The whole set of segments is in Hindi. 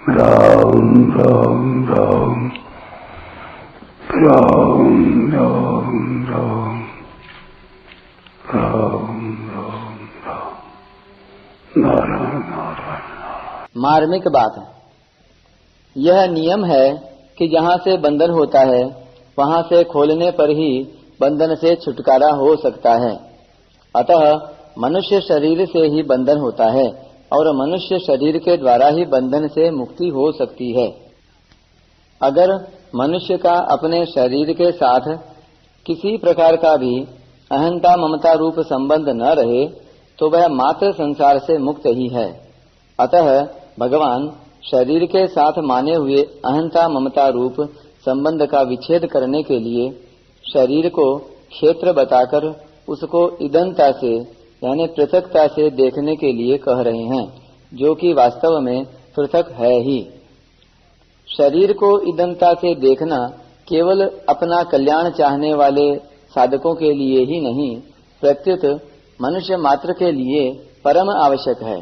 राम राम राम राम राम राम राम राम राम नारायण नारायण। मार्मिक बात, यह नियम है कि जहाँ से बंधन होता है वहाँ से खोलने पर ही बंधन से छुटकारा हो सकता है। अतः मनुष्य शरीर से ही बंधन होता है और मनुष्य शरीर के द्वारा ही बंधन से मुक्ति हो सकती है। अगर मनुष्य का अपने शरीर के साथ किसी प्रकार का भी अहंता ममता रूप संबंध न रहे तो वह मात्र संसार से मुक्त ही है। अतः भगवान शरीर के साथ माने हुए अहंता ममता रूप संबंध का विच्छेद करने के लिए शरीर को क्षेत्र बताकर उसको इदंता से यानी पृथकता से देखने के लिए कह रहे हैं, जो कि वास्तव में पृथक है ही। शरीर को इदंता से देखना केवल अपना कल्याण चाहने वाले साधकों के लिए ही नहीं, प्रत्युत मनुष्य मात्र के लिए परम आवश्यक है।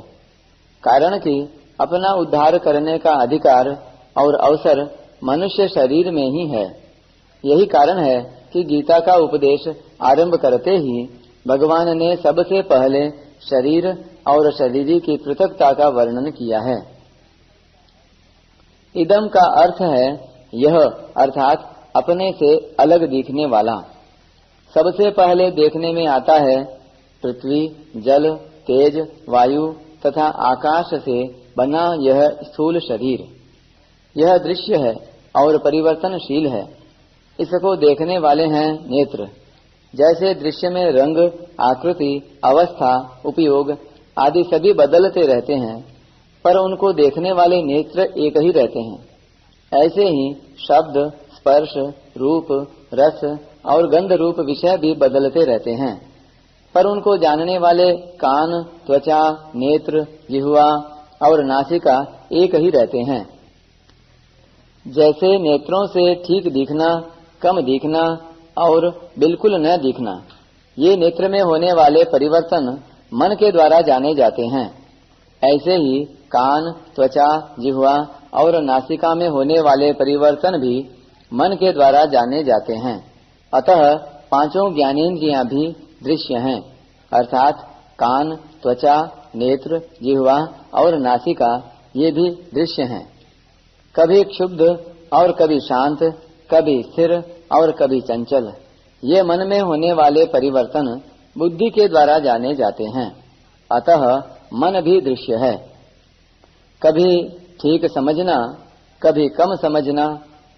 कारण कि अपना उद्धार करने का अधिकार और अवसर मनुष्य शरीर में ही है। यही कारण है कि गीता का उपदेश आरंभ करते ही भगवान ने सबसे पहले शरीर और शरीरी की पृथकता का वर्णन किया है। इदम का अर्थ है यह, अर्थात अपने से अलग दिखने वाला। सबसे पहले देखने में आता है पृथ्वी, जल, तेज, वायु तथा आकाश से बना यह स्थूल शरीर। यह दृश्य है और परिवर्तनशील है। इसको देखने वाले हैं नेत्र। जैसे दृश्य में रंग, आकृति, अवस्था, उपयोग आदि सभी बदलते रहते हैं, पर उनको देखने वाले नेत्र एक ही रहते हैं। ऐसे ही शब्द, स्पर्श, रूप, रस और गंध रूप विषय भी बदलते रहते हैं, पर उनको जानने वाले कान, त्वचा, नेत्र, जिह्वा और नासिका एक ही रहते हैं। जैसे नेत्रों से ठीक दिखना, कम दिखना और बिल्कुल न दिखना, ये नेत्र में होने वाले परिवर्तन मन के द्वारा जाने जाते हैं, ऐसे ही कान, त्वचा, जिह्वा और नासिका में होने वाले परिवर्तन भी मन के द्वारा जाने जाते हैं। अतः पांचों ज्ञानेंद्रियां भी दृश्य हैं, अर्थात कान, त्वचा, नेत्र, जिह्वा और नासिका ये भी दृश्य हैं। कभी क्षुब्ध और कभी शांत, कभी स्थिर और कभी चंचल, ये मन में होने वाले परिवर्तन बुद्धि के द्वारा जाने जाते हैं। अतः मन भी दृश्य है। कभी ठीक समझना, कभी कम समझना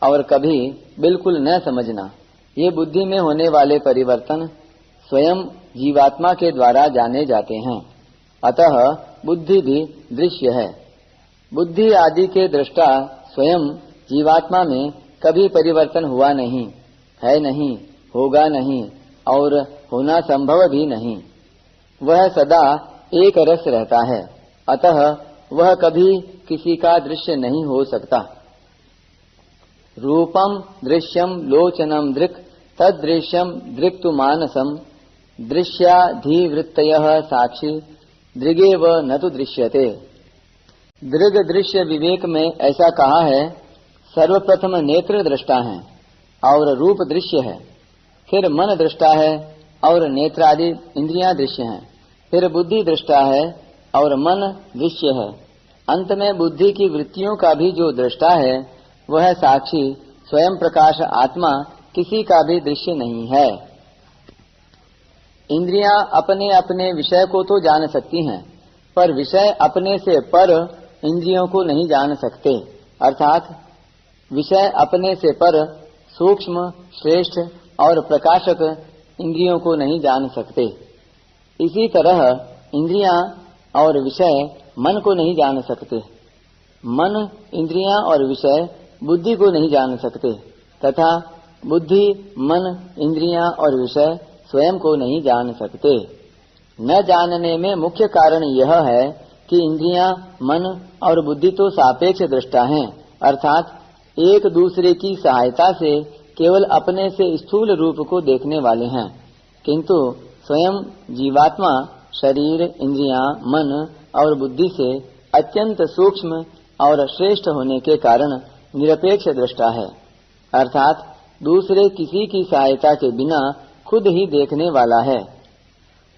और कभी बिल्कुल न समझना, ये बुद्धि में होने वाले परिवर्तन स्वयं जीवात्मा के द्वारा जाने जाते हैं। अतः बुद्धि भी दृश्य है। बुद्धि आदि के दृष्टा स्वयं जीवात्मा में कभी परिवर्तन हुआ नहीं, है नहीं, होगा नहीं और होना संभव भी नहीं। वह सदा एक रस रहता है। अतः वह कभी किसी का दृश्य नहीं हो सकता। रूपम दृश्यम लोचनम दृक् तदृश्यम दृक्तु मानसम दृश्याधिवृत्तयः साक्षी दृगेव न तु दृश्यते। दृग दृश्य विवेक में ऐसा कहा है, सर्वप्रथम नेत्र दृष्टा है और रूप दृश्य है, फिर मन दृष्टा है और नेत्र आदि इंद्रियां दृश्य हैं, फिर बुद्धि दृष्टा है और मन दृश्य है। अंत में बुद्धि की वृत्तियों का भी जो दृष्टा है वह साक्षी स्वयं प्रकाश आत्मा किसी का भी दृश्य नहीं है। इंद्रियां अपने अपने विषय को तो जान सकती हैं, पर विषय अपने से पर इंद्रियों को नहीं जान सकते। अर्थात विषय अपने से पर सूक्ष्म, श्रेष्ठ और प्रकाशक इंद्रियों को नहीं जान सकते। इसी तरह इंद्रियां और विषय मन को नहीं जान सकते। मन, इंद्रियां और विषय बुद्धि को नहीं जान सकते तथा बुद्धि, मन, इंद्रियां और विषय स्वयं को नहीं जान सकते। न जानने में मुख्य कारण यह है कि इंद्रियां, मन और बुद्धि तो सापेक्ष दृष्टा हैं, अर्थात एक दूसरे की सहायता से केवल अपने से स्थूल रूप को देखने वाले हैं, किंतु स्वयं जीवात्मा शरीर, इंद्रियां, मन और बुद्धि से अत्यंत सूक्ष्म और श्रेष्ठ होने के कारण निरपेक्ष दृष्टा है, अर्थात दूसरे किसी की सहायता के बिना खुद ही देखने वाला है।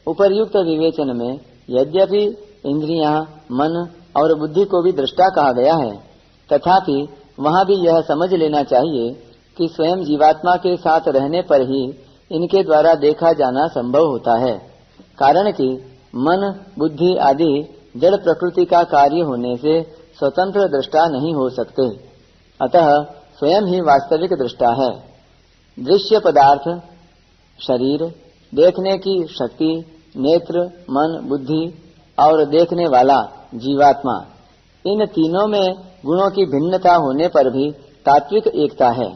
उपर्युक्त विवेचन में यद्यपि इंद्रियां, मन और बुद्धि को भी दृष्टा कहा गया है, तथापि वहां भी यह समझ लेना चाहिए कि स्वयं जीवात्मा के साथ रहने पर ही इनके द्वारा देखा जाना संभव होता है, कारण कि मन, बुद्धि आदि जड़ प्रकृति का कार्य होने से स्वतंत्र दृष्टा नहीं हो सकते, अतः स्वयं ही वास्तविक दृष्टा है। दृश्य पदार्थ, शरीर, देखने की शक्ति, नेत्र, मन, बुद्धि और देखने वाला जीवात्मा, इन तीनों में गुणों की भिन्नता होने पर भी तात्विक एकता है,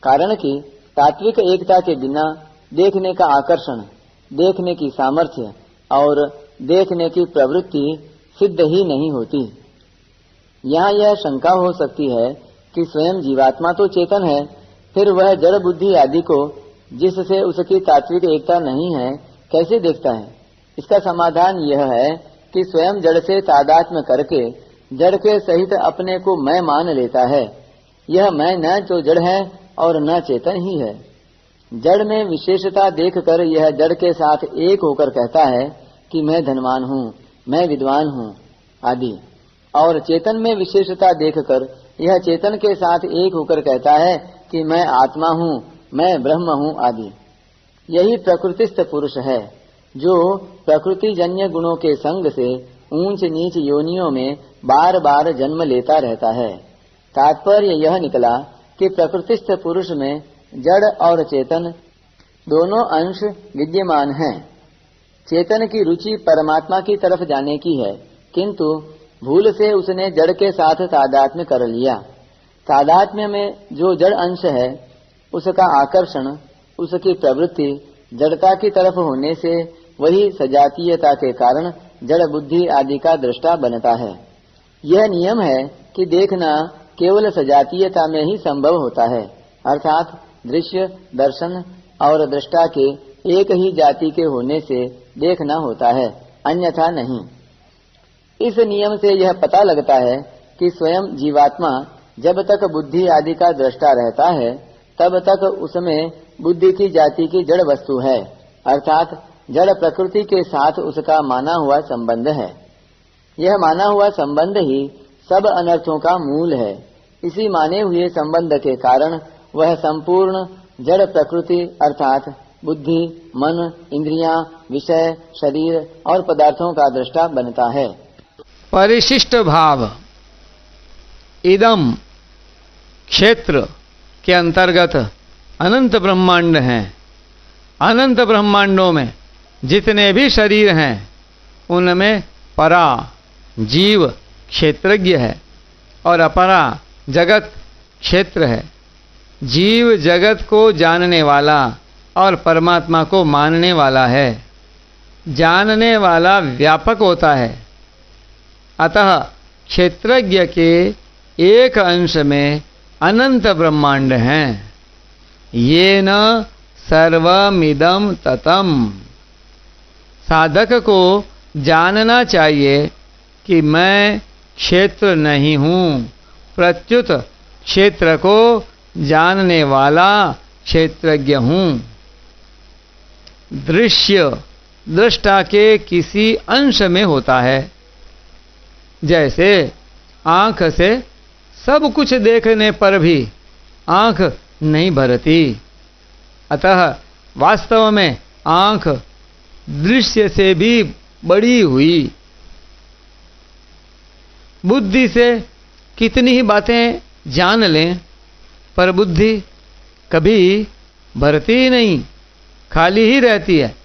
कारण कि तात्विक एकता के बिना देखने का आकर्षण, देखने की सामर्थ्य और देखने की प्रवृत्ति सिद्ध ही नहीं होती। यहाँ यह शंका हो सकती है कि स्वयं जीवात्मा तो चेतन है, फिर वह जड़ बुद्धि आदि को जिससे उसकी तात्विक एकता नहीं है कैसे देखता है? इसका समाधान यह है कि स्वयं जड़ से तादात्म्य करके जड़ के सहित अपने को मैं मान लेता है। यह मैं न तो जड़ है और न चेतन ही है। जड़ में विशेषता देखकर यह जड़ के साथ एक होकर कहता है कि मैं धनवान हूँ, मैं विद्वान हूँ आदि, और चेतन में विशेषता देखकर यह चेतन के साथ एक होकर कहता है कि मैं आत्मा हूँ, मैं ब्रह्म हूँ आदि। यही प्रकृतिस्थ पुरुष है, जो प्रकृतिजन्य गुणों के संग से ऊंच नीच योनियों में बार बार जन्म लेता रहता है। तात्पर्य यह निकला कि प्रकृतिस्थ पुरुष में जड़ और चेतन दोनों अंश विद्यमान हैं। चेतन की रुचि परमात्मा की तरफ जाने की है, किंतु भूल से उसने जड़ के साथ तादात्म्य कर लिया। तादात्म्य में जो जड़ अंश है उसका आकर्षण, उसकी प्रवृत्ति जड़ता की तरफ होने से वही सजातीयता के कारण जड़ बुद्धि आदि का दृष्टा बनता है। यह नियम है कि देखना केवल सजातीयता में ही संभव होता है, अर्थात दृश्य, दर्शन और दृष्टा के एक ही जाति के होने से देखना होता है, अन्यथा नहीं। इस नियम से यह पता लगता है कि स्वयं जीवात्मा जब तक बुद्धि आदि का दृष्टा रहता है तब तक उसमें बुद्धि की जाति की जड़ वस्तु है, अर्थात जड़ प्रकृति के साथ उसका माना हुआ संबंध है। यह माना हुआ संबंध ही सब अनर्थों का मूल है। इसी माने हुए संबंध के कारण वह संपूर्ण जड़ प्रकृति अर्थात बुद्धि, मन, इंद्रियां, विषय, शरीर और पदार्थों का दृष्टा बनता है। परिशिष्ट भाव इदम क्षेत्र के अंतर्गत अनंत ब्रह्मांड हैं। अनंत ब्रह्मांडों में जितने भी शरीर हैं उनमें परा जीव क्षेत्रज्ञ है और अपरा जगत क्षेत्र है। जीव जगत को जानने वाला और परमात्मा को मानने वाला है। जानने वाला व्यापक होता है, अतः क्षेत्रज्ञ के एक अंश में अनंत ब्रह्मांड हैं। ये न सर्वमिदं ततम। साधक को जानना चाहिए कि मैं क्षेत्र नहीं हूँ, प्रत्युत क्षेत्र को जानने वाला क्षेत्रज्ञ हूँ। दृश्य दृष्टा के किसी अंश में होता है। जैसे आंख से सब कुछ देखने पर भी आंख नहीं भरती, अतः वास्तव में आंख दृश्य से भी बड़ी हुई। बुद्धि से कितनी ही बातें जान लें, पर बुद्धि कभी भरती ही नहीं, खाली ही रहती है।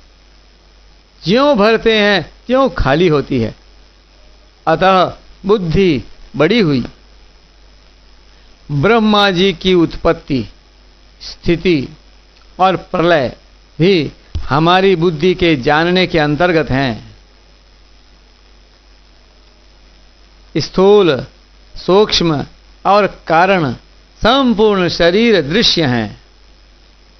ज्यों भरते हैं त्यों खाली होती है, अतः बुद्धि बड़ी हुई। ब्रह्मा जी की उत्पत्ति, स्थिति और प्रलय भी हमारी बुद्धि के जानने के अंतर्गत हैं। स्थूल, सूक्ष्म और कारण संपूर्ण शरीर दृश्य हैं।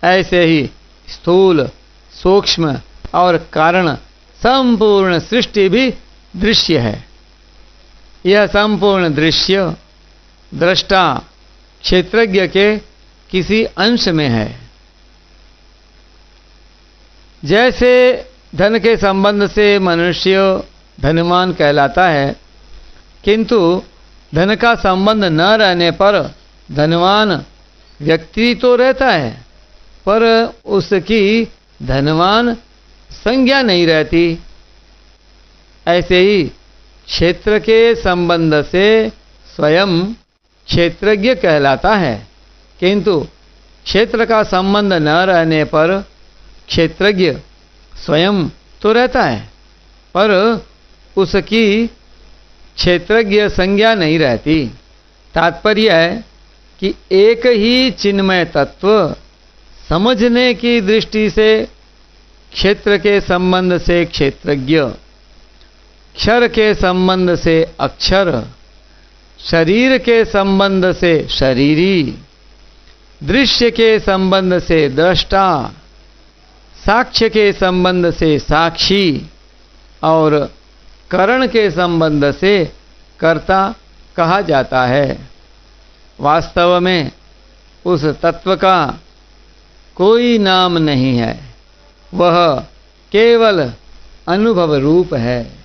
ऐसे ही स्थूल, सूक्ष्म और कारण संपूर्ण सृष्टि भी दृश्य है। यह संपूर्ण दृश्य दृष्टा क्षेत्रज्ञ के किसी अंश में है। जैसे धन के संबंध से मनुष्य धनवान कहलाता है, किंतु धन का संबंध न रहने पर धनवान व्यक्ति तो रहता है, पर उसकी धनवान संज्ञा नहीं रहती। ऐसे ही क्षेत्र के संबंध से स्वयं क्षेत्रज्ञ कहलाता है, किंतु क्षेत्र का संबंध न रहने पर क्षेत्रज्ञ स्वयं तो रहता है, पर उसकी क्षेत्रज्ञ संज्ञा नहीं रहती। तात्पर्य है कि एक ही चिन्मय तत्व समझने की दृष्टि से क्षेत्र के संबंध से क्षेत्रज्ञ, क्षर के संबंध से अक्षर, शरीर के संबंध से शरीरी, दृश्य के संबंध से दृष्टा, साक्ष्य के संबंध से साक्षी और करण के संबंध से कर्ता कहा जाता है। वास्तव में उस तत्व का कोई नाम नहीं है, वह केवल अनुभव रूप है।